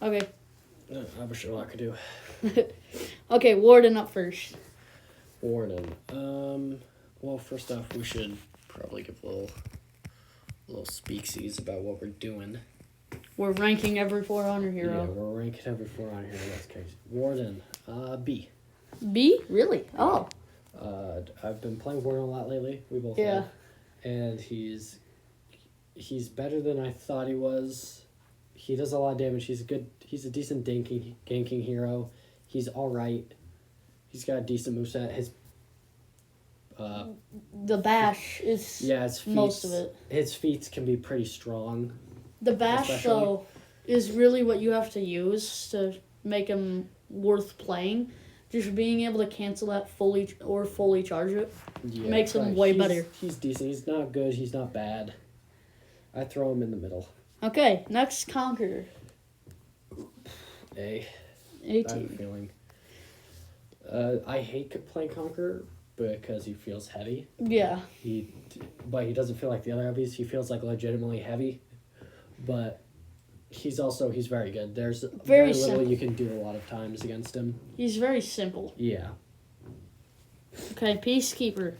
Okay. I wish I could do. Okay, Warden up first. Warden. Well, first off, we should probably give a little speaksies about what we're doing. We're ranking every 400 hero. Yeah, we're ranking every 400 hero. That's crazy. Warden. B. B? Really? Oh. I've been playing Warden a lot lately. We both Yeah. have. And he's better than I thought he was. He does a lot of damage. He's a decent ganking hero. He's alright. He's got a decent moveset. His The bash is his feats, most of it. His feats can be pretty strong. The bash, though, is really what you have to use to make him worth playing. Just being able to cancel that fully charge it makes him way better. He's decent. He's not good. He's not bad. I throw him in the middle. Okay, next Conqueror. A. A I have a feeling. I hate playing Conqueror because he feels heavy. Yeah. But he doesn't feel like the other heavies. He feels like legitimately heavy. But he's very good. There's very little you can do a lot of times against him. He's very simple. Yeah. Okay, Peacekeeper.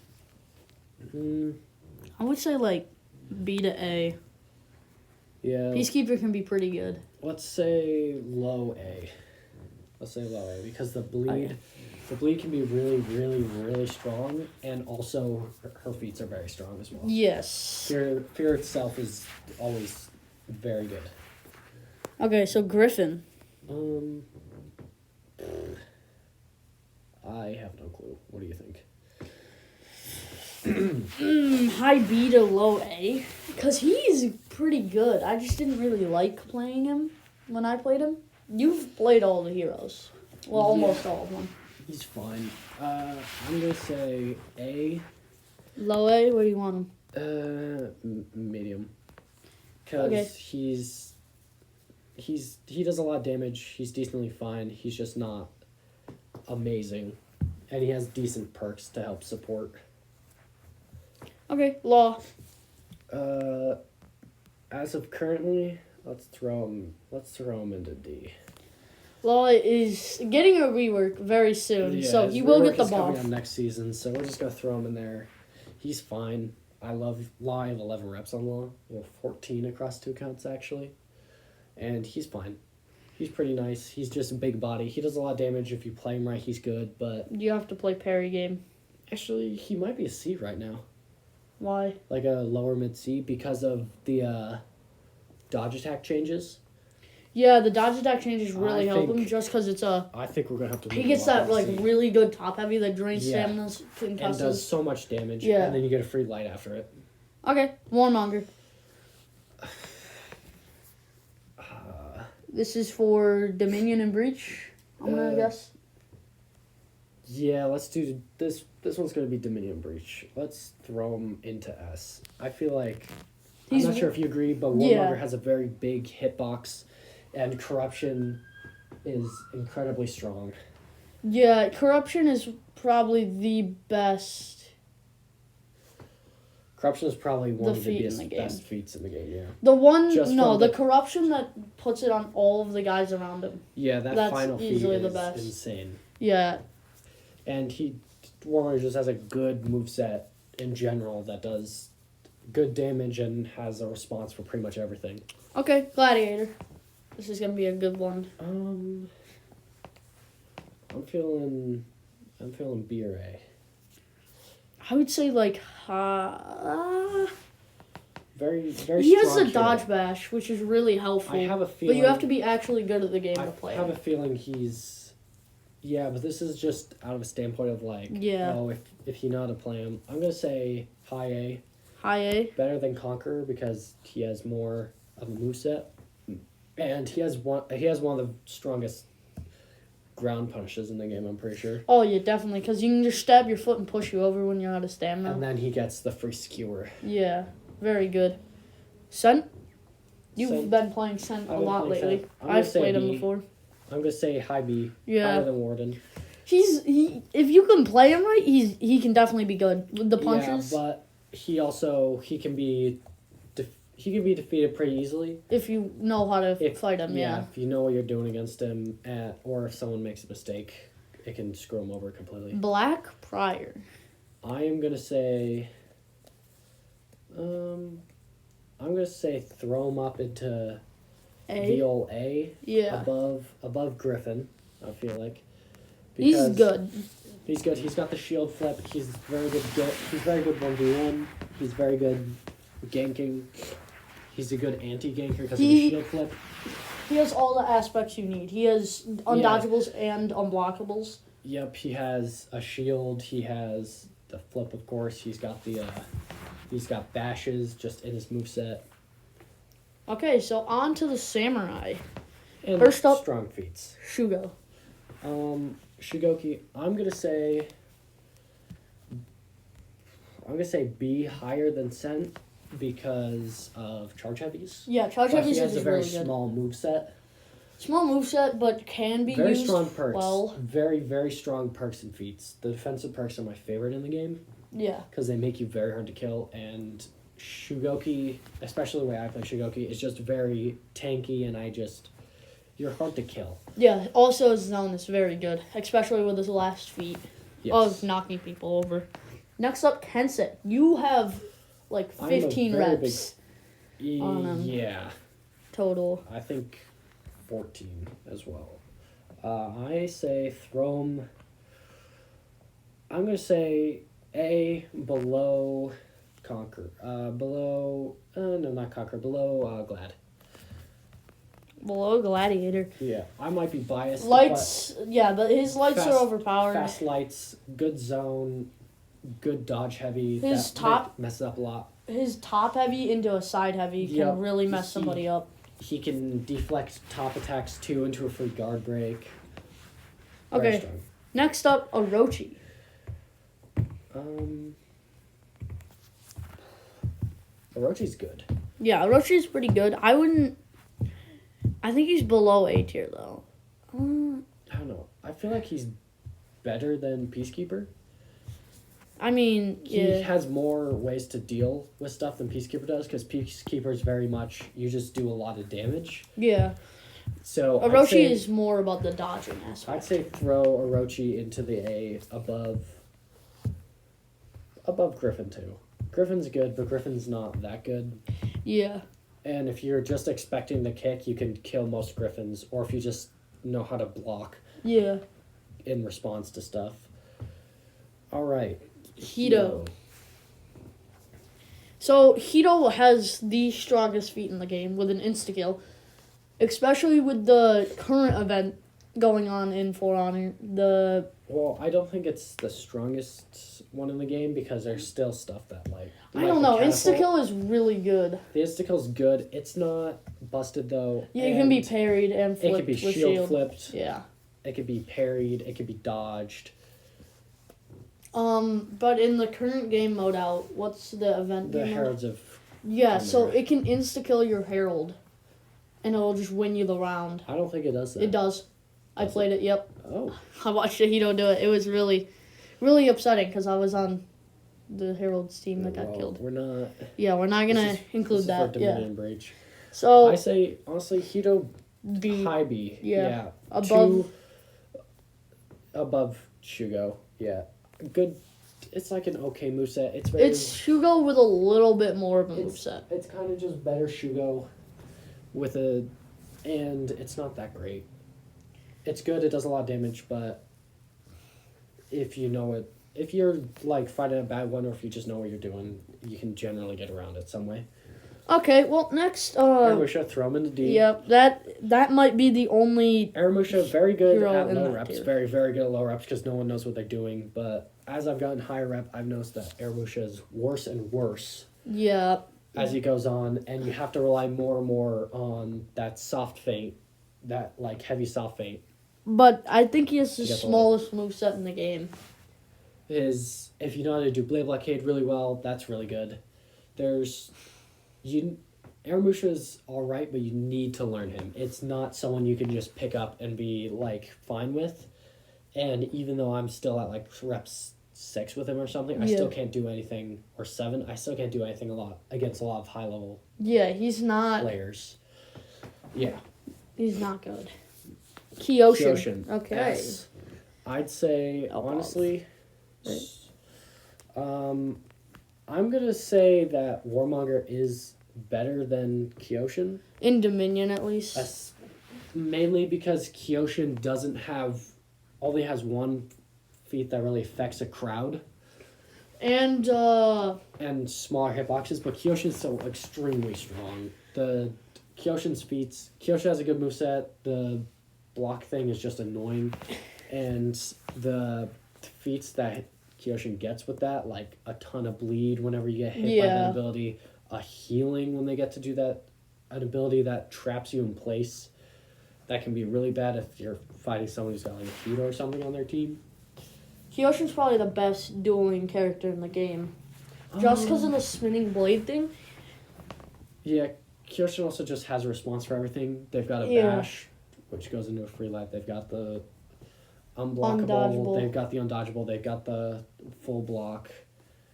I would say like B to A. Yeah. Peacekeeper can be pretty good. Let's say low A. Because the bleed can be really, really, really strong, and also her feats are very strong as well. Yes. Fear itself is always very good. Okay, so Griffin. I have no clue. What do you think? High B to low A. Because he's pretty good. I just didn't really like playing him when I played him. You've played all the heroes. Well, almost all of them. He's fine. I'm going to say A. Low A? Where do you want him? Medium. Because he does a lot of damage. He's decently fine. He's just not amazing. And he has decent perks to help support. Okay, Law. As of currently, let's throw him into D. Law is getting a rework very soon, so he will get the buff. Coming up next season, so we're just gonna throw him in there. He's fine. I love Law. I have 11 reps on Law. 14 across 2 accounts actually, and he's fine. He's pretty nice. He's just a big body. He does a lot of damage if you play him right. He's good, but you have to play parry game. Actually, he might be a C right now. Why? Like a lower mid C because of the dodge attack changes. Yeah, the dodge attack changes really help him just because it's a... I think we're going to have to... He gets that really good top heavy that drains stamina and does so much damage. Yeah. And then you get a free light after it. Okay, Warmonger. This is for Dominion and Breach, I'm going to guess. Yeah, let's do this. This one's going to be Dominion Breach. Let's throw him into S. I feel like... I'm not sure if you agree, but Warmonger has a very big hitbox. And Corruption is incredibly strong. Yeah, Corruption is probably the best. Corruption is probably one of the best feats in the game, yeah. The Corruption that puts it on all of the guys around him. Yeah, that's final feat easily is the best. Insane. Yeah. And Warmonger just has a good moveset in general that does good damage and has a response for pretty much everything. Okay, Gladiator. This is gonna be a good one. I'm feeling B or A. I would say like very very. He has a dodge bash, which is really helpful. I have a feeling, but you have to be actually good at the game to play. I have a feeling he's. Yeah, but this is just out of a standpoint of like. Yeah. Oh, if you know how to play him, I'm gonna say high A. High A. Better than Conqueror because he has more of a moveset. And he has one of the strongest ground punishes in the game, I'm pretty sure. Oh, yeah, definitely, because you can just stab your foot and push you over when you're out of stamina. And then he gets the free skewer. Yeah, very good. Scent? You've been playing Scent a lot lately. I've played him before. I'm going to say high B. Yeah. Higher than Warden. If you can play him right, he can definitely be good with the punches. Yeah, but he can be he can be defeated pretty easily. If you know how to fight him, yeah. If you know what you're doing against him, or if someone makes a mistake, it can screw him over completely. Black Prior. I am going to say... I'm going to say throw him up into the old A. Yeah. Above Griffin, I feel like. He's good. He's good. He's got the shield flip. He's very good. He's very good 1v1. He's very good ganking. He's a good anti-ganker because of the shield flip. He has all the aspects you need. He has undodgeables and unblockables. Yep, he has a shield. He has the flip, of course. He's got he's got bashes just in his moveset. Okay, so on to the samurai. And first up, strong feats. Shugo. Shugoki, I'm gonna say B higher than Sen because of charge heavies. Yeah, charge heavies is a very really good. small moveset. Small moveset, but can be very used strong perks. Well. Very, very strong perks and feats. The defensive perks are my favorite in the game. Yeah. Because they make you very hard to kill, and Shugoki, especially the way I play Shugoki, is just very tanky, and you're hard to kill. Yeah, also his zone is very good, especially with his last feat of knocking people over. Next up, Kenset. You have like 15 reps on him. Yeah. Total. I think 14 as well. I say throw him. I'm going to say A below Conquer. Below Glad. Below Gladiator. Yeah, I might be biased. Lights, but his lights are overpowered. Fast lights, good zone, good dodge heavy. His top messes up a lot. His top heavy into a side heavy can really mess somebody up. He can deflect top attacks too into a free guard break. Okay, next up, Orochi. Orochi's good. Yeah, Orochi's pretty good. I think he's below A tier, though. I don't know. I feel like he's better than Peacekeeper. I mean, he has more ways to deal with stuff than Peacekeeper does, because Peacekeeper is very much, you just do a lot of damage. Yeah. So Orochi is more about the dodging aspect. I'd say throw Orochi into the A above Griffin, too. Griffin's good, but Griffin's not that good. Yeah. And if you're just expecting the kick, you can kill most Griffins, or if you just know how to block in response to stuff. All right. Hito. So, Hito has the strongest feat in the game with an insta-kill, especially with the current event going on in For Honor. Well, I don't think it's the strongest one in the game because there's still stuff that, I don't know. Insta-kill is really good. The insta-kill's good. It's not busted, though. Yeah, it can be parried and flipped. It can be shield flipped. Yeah. It could be parried. It could be dodged. But in the current game mode out, what's the event? The Heralds of... Yeah, so it can insta-kill your Herald, and it'll just win you the round. I don't think it does that. It does. I played it, yep. Oh. I watched Hito do it. It was really, really upsetting because I was on the Herald's team that got killed. We're not... Yeah, we're not going to include that. For Dominion Breach. So... I say, honestly, Hito B. High B. Yeah. Above Shugo. Yeah. Good. It's like an okay moveset. It's Shugo with a little bit more of a moveset. It's kind of just better Shugo and it's not that great. It's good, it does a lot of damage, but if you know it, if you're fighting a bad one or if you just know what you're doing, you can generally get around it some way. Okay, well, next... Aramusha, throw him into D. Yep, that might be the only... Aramusha, very good at low reps. Tier. Very, very good at low reps because no one knows what they're doing. But as I've gotten higher rep, I've noticed that Aramusha is worse and worse. Yeah. As he goes on, and you have to rely more and more on that soft feint, that, heavy soft feint. But I think he has the smallest moveset in the game. If you know how to do Blade Blockade really well, that's really good. Aramusha's alright, but you need to learn him. It's not someone you can just pick up and be, fine with. And even though I'm still at, rep 6 with him or something, I still can't do anything, or 7, I still can't do anything against a lot of high-level he's not players. Yeah. He's not good. Kyoshin. Okay. S. I'd say, honestly, I'm going to say that Warmonger is better than Kyoshin. In Dominion, at least. Mainly because Kyoshin only has one feat that really affects a crowd. And smaller hitboxes, but Kyoshin's so extremely strong. Kyoshin's feats, Kyoshin has a good moveset, the block thing is just annoying, and the feats that Kyoshin gets with that, like a ton of bleed whenever you get hit by that ability, a healing when they get to do that, an ability that traps you in place, that can be really bad if you're fighting someone who's got like a Hito or something on their team. Kyoshin's probably the best dueling character in the game. Just because of the spinning blade thing. Yeah, Kyoshin also just has a response for everything. They've got a bash, which goes into a free life. They've got the unblockable. They've got the undodgeable. They've got the full block.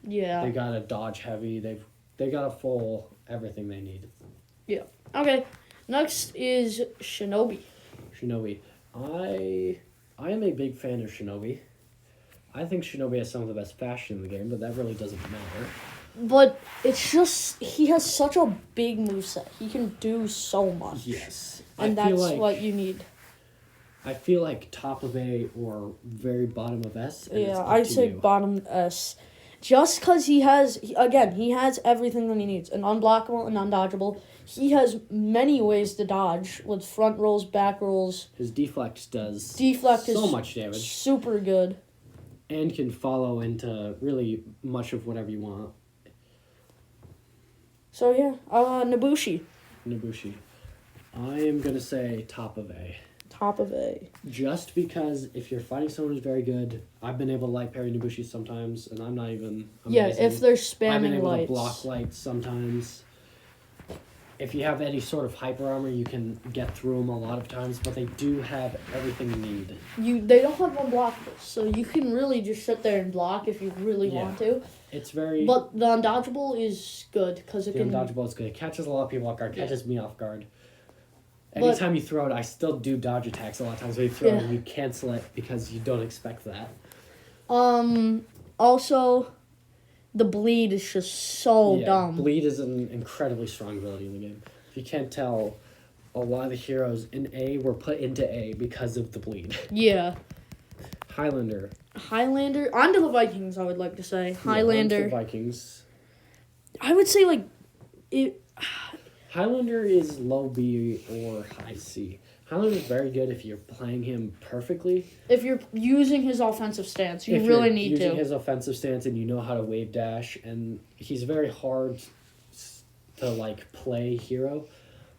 Yeah. They got a dodge heavy. They got a full everything they need. Yeah. Okay. Next is Shinobi. I am a big fan of Shinobi. I think Shinobi has some of the best fashion in the game, but that really doesn't matter. But it's just, he has such a big moveset. He can do so much. Yes. And that's what you need. I feel like top of A or very bottom of S. Yeah, I'd say bottom S. Just because he has everything that he needs. An unblockable and undodgeable. He has many ways to dodge with front rolls, back rolls. His deflect does so much damage. Super good. And can follow into really much of whatever you want. So yeah, Nobushi. I am going to say top of A. Top of A. Just because if you're fighting someone who's very good, I've been able to light parry Nobushi sometimes, and I'm not even amazing. Yeah, if they're spamming I've been able lights. to block lights sometimes. If you have any sort of hyper armor, you can get through them a lot of times, but they do have everything you need. They don't have unblockable, so you can really just sit there and block if you really want to. It's very... But the undodgeable is good, because The undodgeable is good. It catches a lot of people off guard, catches me off guard. Anytime you throw it, I still do dodge attacks a lot of times. When you throw it and you cancel it because you don't expect that. Also, the bleed is just so dumb. Bleed is an incredibly strong ability in the game. If you can't tell, a lot of the heroes in A were put into A because of the bleed. Yeah. Highlander. Onto the Vikings, I would like to say. Highlander. Onto the Vikings. I would say, Highlander is low B or high C. Highlander is very good if you're playing him perfectly. If you're using his offensive stance, you really need to. If you're using his offensive stance and you know how to wave dash, and he's very hard to, play hero,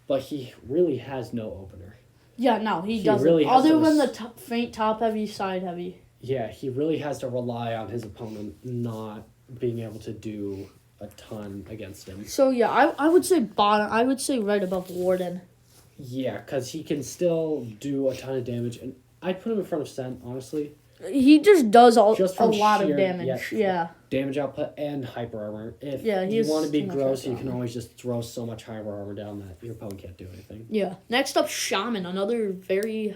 but he really has no opener. Yeah, no, he doesn't. Really other than the faint top-heavy, side-heavy. Yeah, he really has to rely on his opponent not being able to do a ton against him. So, yeah, I would say bottom. I would say right above Warden. Yeah, because he can still do a ton of damage. And I'd put him in front of Sent, honestly. He just does a lot of damage. Yeah. Damage output and hyper armor. If you want to be gross, you can always just throw so much hyper armor down that your opponent can't do anything. Yeah. Next up, Shaman, another very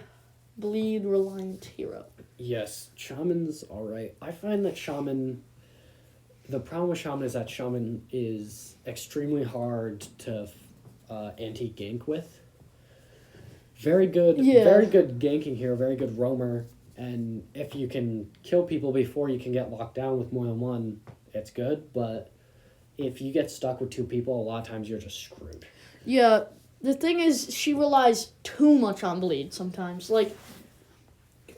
bleed-reliant hero. Yes, Shaman's alright. I find that Shaman... The problem with Shaman is that Shaman is extremely hard to anti-gank with. Very good ganking hero, very good roamer, and if you can kill people before you can get locked down with more than one, it's good, but if you get stuck with 2 people, a lot of times you're just screwed. Yeah, the thing is, she relies too much on bleed sometimes.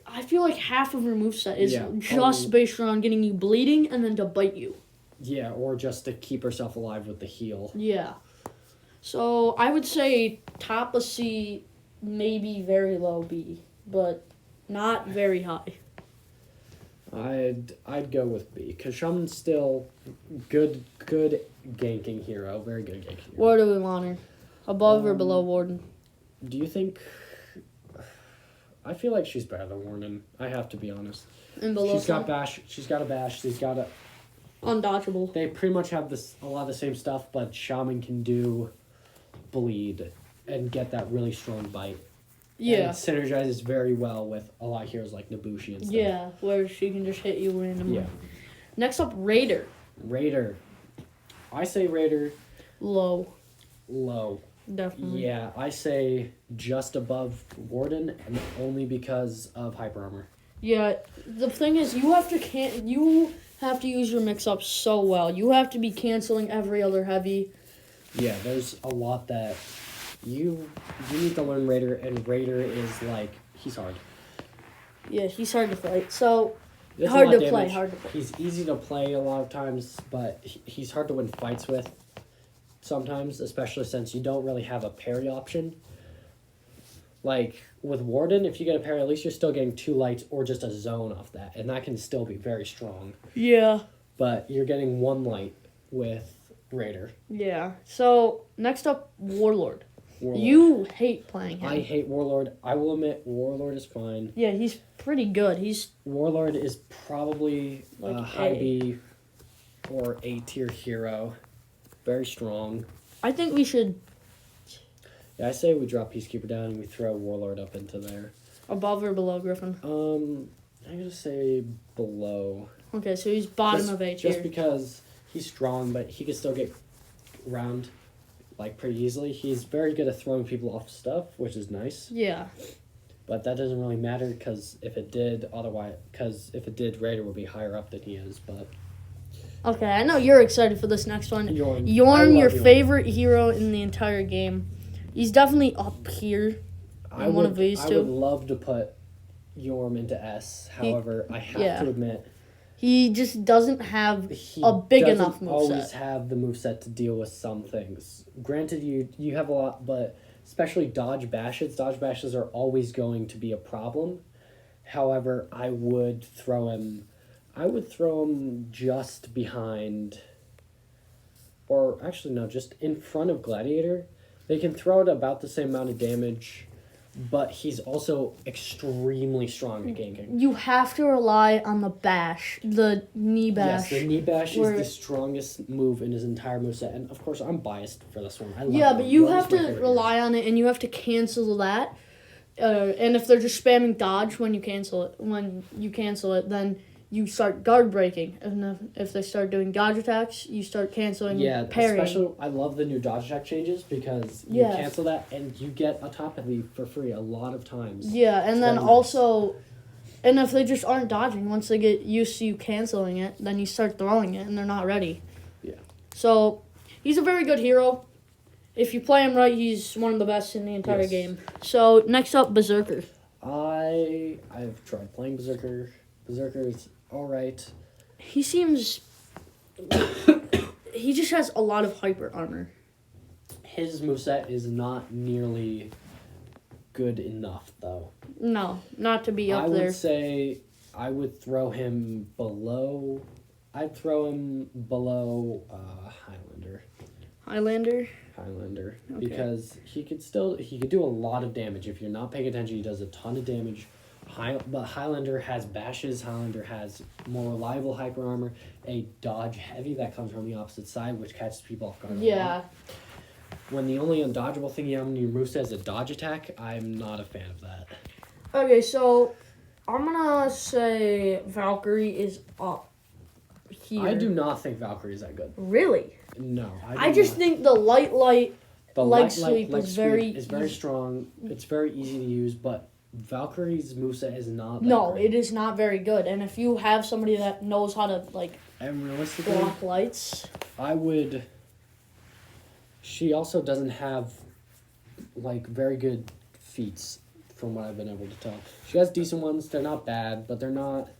I feel like half of her moveset is just based around getting you bleeding and then to bite you. Yeah, or just to keep herself alive with the heal. Yeah. So, I would say top of C, maybe very low B, but not very high. I'd go with B, because Shaman's still good ganking hero, very good ganking hero. Where do we want her? Above or below Warden? Do you think... I feel like she's better than Warden. I have to be honest. And below She's got bash. She's got a bash. She's got a undodgeable. They pretty much have a lot of the same stuff, but Shaman can do bleed and get that really strong bite. Yeah. And it synergizes very well with a lot of heroes like Nabushi and stuff. Yeah, where she can just hit you randomly. Yeah. Next up, Raider. Raider. I say Raider. Low. Definitely. Yeah, I say just above Warden, and only because of Hyper Armor. Yeah, the thing is, you have to use your mix-up so well. You have to be canceling every other heavy. Yeah, there's a lot that you need to learn Raider, and Raider is like, he's hard. Yeah, he's hard to fight. So, It's hard to damage. play. He's easy to play a lot of times, but he's hard to win fights with sometimes, especially since you don't really have a parry option. Like, with Warden, if you get a parry, at least you're still getting 2 lights or just a zone off that, and that can still be very strong. Yeah. But you're getting 1 light with Raider. Yeah. So, next up, Warlord. You hate playing him. I hate Warlord. I will admit, Warlord is fine. Yeah, he's pretty good. Warlord is probably like a high B or A tier hero. Very strong. I think we should... Yeah, I say we drop Peacekeeper down and we throw Warlord up into there. Above or below Griffin? I'm gonna say below. Okay, so he's bottom of A tier. Just because he's strong, but he can still get around like pretty easily. He's very good at throwing people off stuff, which is nice. Yeah. But that doesn't really matter because if it did, Raider would be higher up than he is. But okay, I know you're excited for this next one. Yorn, your favorite hero in the entire game. He's definitely up here in one of these two. I would love to put Yorm into S. However, I have to admit, he just doesn't have a big enough moveset. He doesn't always have the moveset to deal with some things. Granted, you have a lot, but especially dodge bashes. Dodge bashes are always going to be a problem. However, I would throw him just behind, or actually no, just in front of Gladiator. They can throw it about the same amount of damage, but he's also extremely strong at ganking. You have to rely on the bash, the knee bash. Yes, the knee bash is the strongest move in his entire moveset, and of course I'm biased for this one. I love but you have to rely on it, and you have to cancel that. And if they're just spamming dodge when you cancel it, then you start guard breaking. And if they start doing dodge attacks, you start canceling parrying. Especially, I love the new dodge attack changes because you cancel that and you get a top heavy for free a lot of times. Yeah, and then also, and if they just aren't dodging, once they get used to you canceling it, then you start throwing it and they're not ready. Yeah. So, he's a very good hero. If you play him right, he's one of the best in the entire game. So, next up, Berserker. I've tried playing Berserker. Berserker is alright. He seems... he just has a lot of hyper armor. His moveset is not nearly good enough, though. No, not to be up there. I would say I would throw him below... I'd throw him below Highlander. Okay. Because he could do a lot of damage. If you're not paying attention, he does a ton of damage. But Highlander has bashes. Highlander has more reliable hyper armor. A dodge heavy that comes from the opposite side, which catches people off guard. Yeah. When the only undodgeable thing you have in your moveset is a dodge attack, I'm not a fan of that. Okay, so I'm gonna say Valkyrie is up here. I do not think Valkyrie is that good. Really? No, I just think the light leg sweep is very strong. It's very easy to use, but Valkyrie's moveset is not that No, great. it is not very good. And if you have somebody that knows how to, and realistically, block lights... She also doesn't have, very good feats, from what I've been able to tell. She has decent ones. They're not bad, but they're not...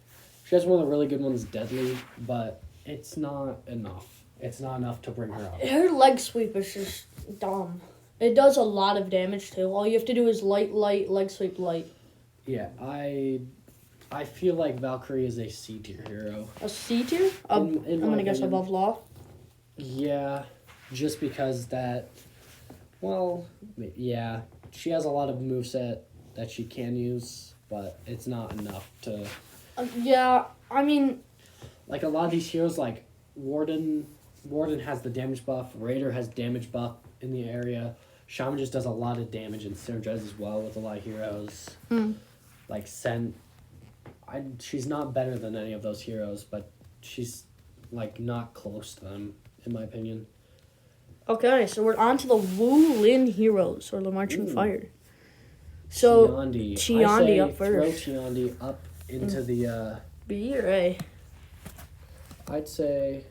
She has one of the really good ones, Deadly, but it's not enough. It's not enough to bring her up. Her leg sweep is just dumb. It does a lot of damage, too. All you have to do is light, leg sweep, light. Yeah, I feel like Valkyrie is a C tier hero. A C tier? I'm going to guess above Law. Yeah, just because she has a lot of moveset that she can use. but it's not enough to... Yeah, I mean... Like, a lot of these heroes, like, Warden has the damage buff, Raider has damage buff in the area, Shaman just does a lot of damage and synergizes well with a lot of heroes. Like, Sen... she's not better than any of those heroes, but she's, like, not close to them, in my opinion. Okay, so we're on to the Wu Lin heroes, or the Marching Fire. So, Tiandi up first. Throw Tiandi up into the... B or A? I'd say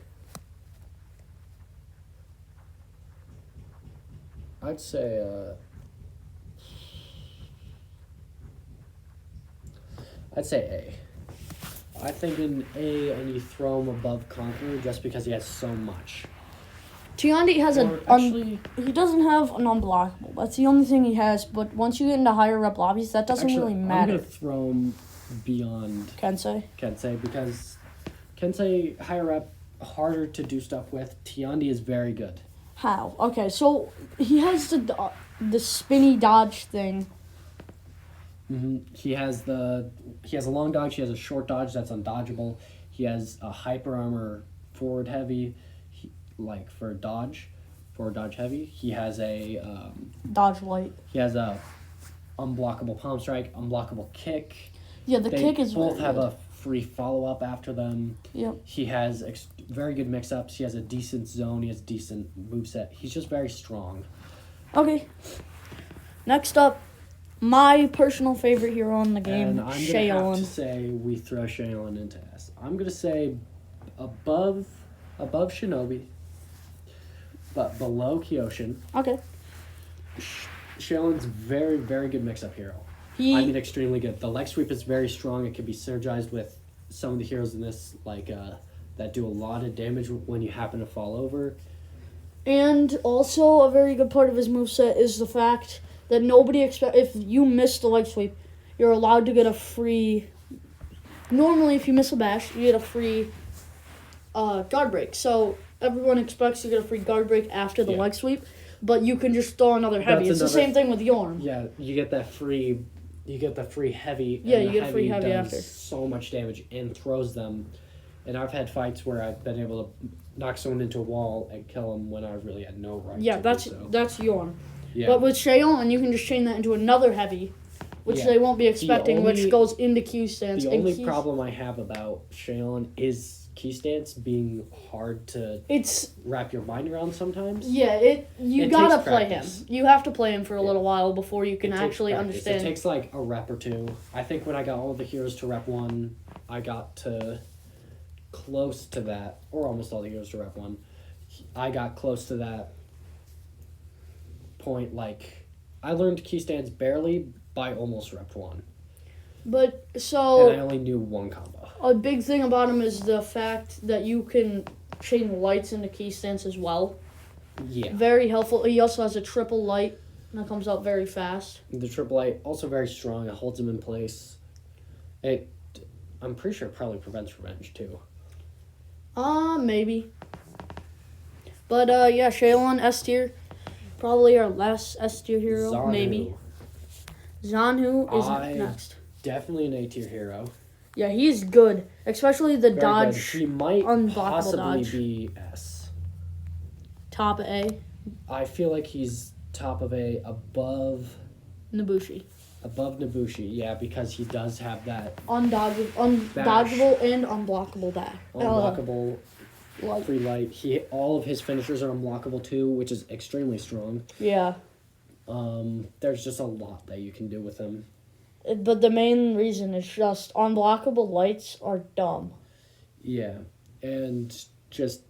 A. I think in A, and you throw him above Conqueror just because he has so much. Tiandi has he doesn't have an unblockable. That's the only thing he has, but once you get into higher rep lobbies, that doesn't really matter. I'm going to throw him beyond Kensei, because Kensei, higher rep, harder to do stuff with. Tiandi is very good. How? Okay, so he has the spinny dodge thing. He has a long dodge. He has a short dodge that's undodgeable. He has a hyper armor forward heavy, forward dodge heavy. He has a dodge light. He has a unblockable palm strike, unblockable kick. Yeah, the kick is both have a free follow up after them. Yep. He has very good mix ups. He has a decent zone. He has a decent moveset. He's just very strong. Okay. Next up, my personal favorite hero in the game, and I'm Shaolin. gonna have to say we throw Shaolin into S. I'm gonna say above Shinobi, but below Kyoshin. Okay. Shaolin's very, very good mix-up hero. Extremely good. The leg sweep is very strong. It can be synergized with some of the heroes in this, that do a lot of damage when you happen to fall over. And also, a very good part of his moveset is the fact that if you miss the leg sweep, you're allowed to get a free... Normally, if you miss a bash, you get a free guard break. So, everyone expects you to get a free guard break after the leg sweep, but you can just throw another heavy. It's the same thing with Yorm. Yeah, you get that free... You get the free heavy. Yeah, you get free heavy after. So much damage and throws them. And I've had fights where I've been able to knock someone into a wall and kill them when I really had no right to that's do so. that's Yorm. Yeah. But with Shaolin, you can just chain that into another heavy, which they won't be expecting, which goes into Q stance. The only problem I have about Shaolin is key stance being hard to wrap your mind around sometimes. Yeah, you gotta play him. You have to play him for a little while before you can actually understand. It takes like a rep or two. I think when I got all the heroes to rep 1, I got to close to that, or almost all the heroes to rep 1. I got close to that point. Like, I learned key stance barely by almost rep 1. But so... And I only knew 1 combo. A big thing about him is the fact that you can chain lights into key stance as well. Yeah. Very helpful. He also has a triple light that comes out very fast. The triple light, also very strong. It holds him in place. I'm pretty sure it probably prevents revenge, too. Maybe. But, yeah, Shaolin, S tier. Probably our last S tier hero, Zanhu. maybe. Zanhu is next. Definitely an A tier hero. Yeah, he's good. Especially the Very dodge. Good. He might possibly dodge. be S. Top A. I feel like he's top of A above Nobushi. Above Nobushi, yeah, because he does have that undodgeable and unblockable dash. Unblockable free light. All of his finishers are unblockable too, which is extremely strong. Yeah. There's just a lot that you can do with him. But the main reason is just unblockable lights are dumb. Yeah, and just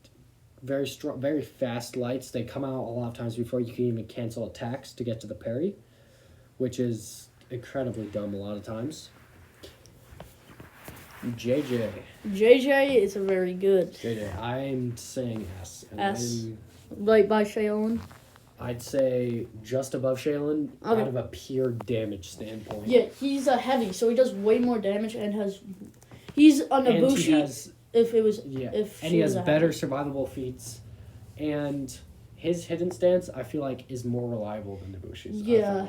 very strong, very fast lights. They come out a lot of times before you can even cancel attacks to get to the parry, which is incredibly dumb a lot of times. JJ is a very good. JJ, I'm saying S. S. Right by Shaolin. I'd say just above Shaolin out of a pure damage standpoint. Yeah, he's a heavy, so he does way more damage and he's a Nobushi. He has better survivable feats, and his hidden stance I feel like is more reliable than Nobushi's. Yeah,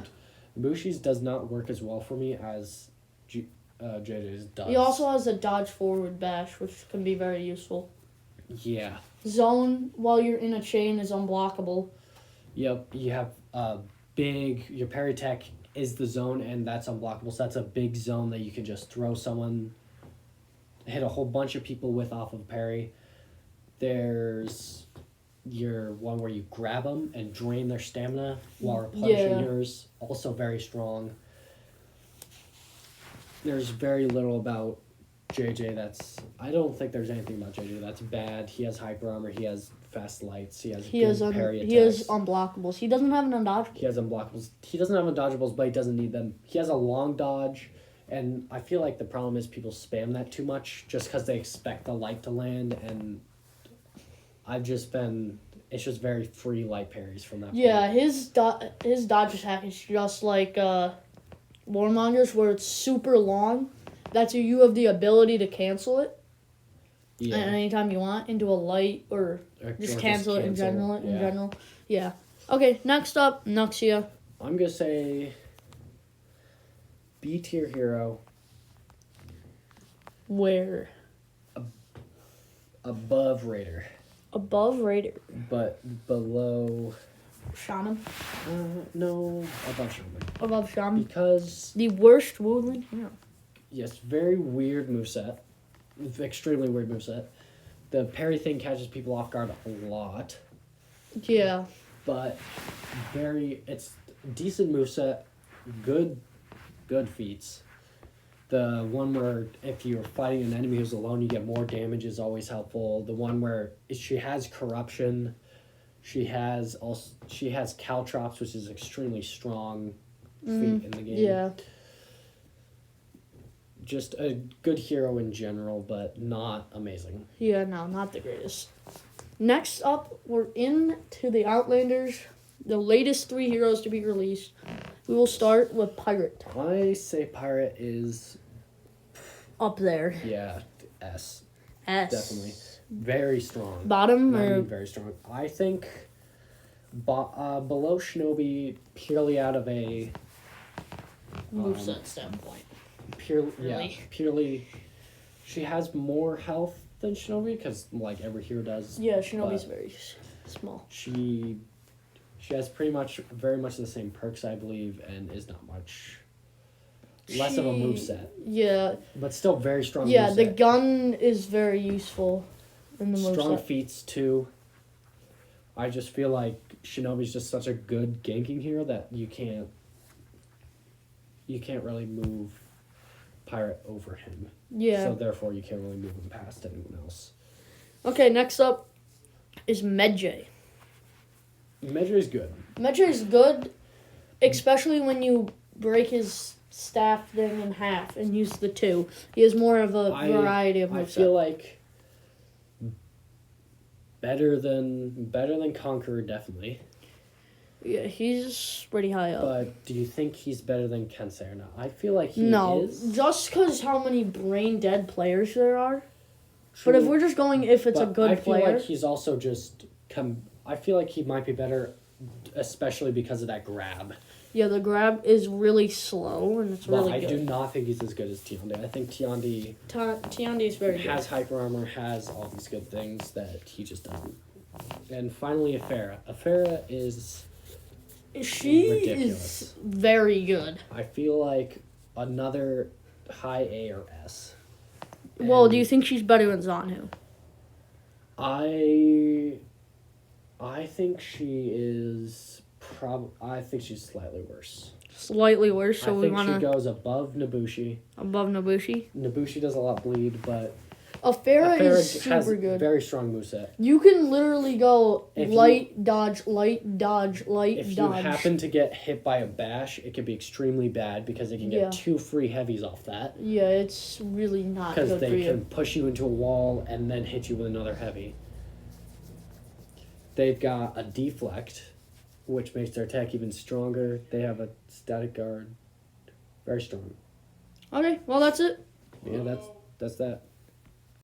Nobushi's does not work as well for me as JJ's does. He also has a dodge forward bash, which can be very useful. Yeah. Zone while you're in a chain is unblockable. Yep, you have your parry tech is the zone, and that's unblockable. So that's a big zone that you can just throw someone, hit a whole bunch of people with off of parry. There's your one where you grab them and drain their stamina while replenishing yours. Also very strong. There's very little about JJ I don't think there's anything about JJ that's bad. He has hyper armor, he has fast lights, he has parry attacks. He has unblockables. He doesn't have an undodgeable. He has unblockables. He doesn't have undodgeables, but he doesn't need them. He has a long dodge, and I feel like the problem is people spam that too much just because they expect the light to land, and it's just very free light parries from that Yeah, point. His dodge attack is just like Warmonger's, where it's super long. That's you have the ability to cancel it. Yeah. And anytime you want into a light or just cancel it in general. Yeah. Okay, next up, Nuxia. I'm gonna say B tier hero. Where? Above Raider. Above Raider. But below Shaman? No, above Shaman. Above Shaman? Because the worst woodland hero. Yes, very weird moveset. Extremely weird moveset. The parry thing catches people off guard a lot. Yeah. But it's decent moveset, good feats. The one where if you're fighting an enemy who's alone, you get more damage is always helpful. The one where she has corruption, she has caltrops, which is extremely strong feat in the game. Yeah. Just a good hero in general, but not amazing. Yeah, no, not the greatest. Next up, we're into the Outlanders, the latest 3 heroes to be released. We will start with Pirate. I say Pirate is up there. Yeah, S. Definitely. Very strong. Bottom or very strong. I think below Shinobi purely out of a moveset standpoint. Purely, she has more health than Shinobi because like every hero does. Yeah, Shinobi's very small. She has very much the same perks, I believe, and is not much less of a moveset. Yeah. But still very strong. Yeah, moveset. the gun is very useful in the moveset. Strong feats too. I just feel like Shinobi's just such a good ganking hero that you can't really move Pirate over him. Yeah. So therefore you can't really move him past anyone else. Okay, next up is Medjay. Medjay is good. Medjay is good, especially when you break his staff thing in half and use the 2. He has more of a variety of moveset. I feel like better than Conqueror, definitely. Yeah, he's pretty high up. But do you think he's better than Kensei or not? I feel like he is. No, just because how many brain dead players there are. True. But if we're just going if it's a good player. I feel like he's also just I feel like he might be better, especially because of that grab. Yeah, the grab is really slow and it's really good. I do not think he's as good as Tiandi. I think Tiandi is very good. Has hyper armor, has all these good things that he just doesn't. And finally, Afera. Afera is ridiculous. Is very good. I feel like another high A or S. Well, do you think she's better than Zanhu? I think she is I think she's slightly worse. Slightly worse, so we want to... she goes above Nabushi. Above Nabushi? Nabushi does a lot bleed, but... Afera is super good. Very strong moveset. You can literally go light, dodge, light, dodge, light, dodge. If you happen to get hit by a bash, it can be extremely bad because it can get 2 free heavies off that. Yeah, it's really not good for you. Because they can push you into a wall and then hit you with another heavy. They've got a deflect, which makes their attack even stronger. They have a static guard. Very strong. Okay, well that's it. Yeah, that's that.